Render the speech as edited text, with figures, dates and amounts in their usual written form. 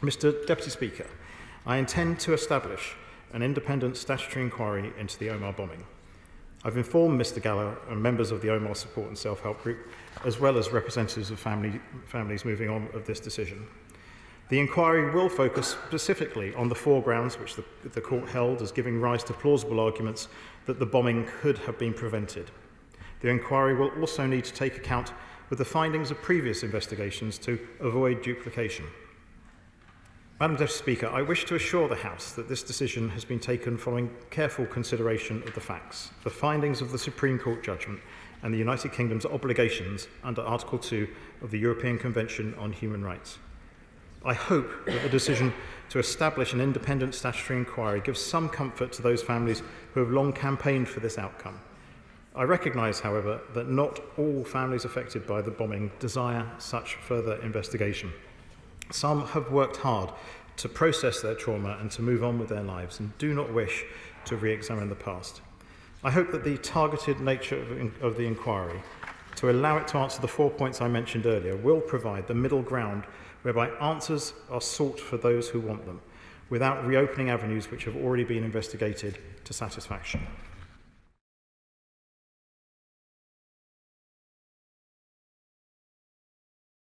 Mr. Deputy Speaker, I intend to establish an independent statutory inquiry into the Omagh bombing. I've informed Mr. Galler and members of the Omagh Support and Self-Help Group, as well as representatives of families moving on of this decision. The inquiry will focus specifically on the foregrounds which the court held as giving rise to plausible arguments that the bombing could have been prevented. The inquiry will also need to take account with the findings of previous investigations to avoid duplication. Madam Deputy Speaker, I wish to assure the House that this decision has been taken following careful consideration of the facts, the findings of the Supreme Court judgment and the United Kingdom's obligations under Article 2 of the European Convention on Human Rights. I hope that the decision to establish an independent statutory inquiry gives some comfort to those families who have long campaigned for this outcome. I recognise, however, that not all families affected by the bombing desire such further investigation. Some have worked hard to process their trauma and to move on with their lives and do not wish to re-examine the past. I hope that the targeted nature of the inquiry, to allow it to answer the 4 points I mentioned earlier, will provide the middle ground whereby answers are sought for those who want them, without reopening avenues which have already been investigated to satisfaction.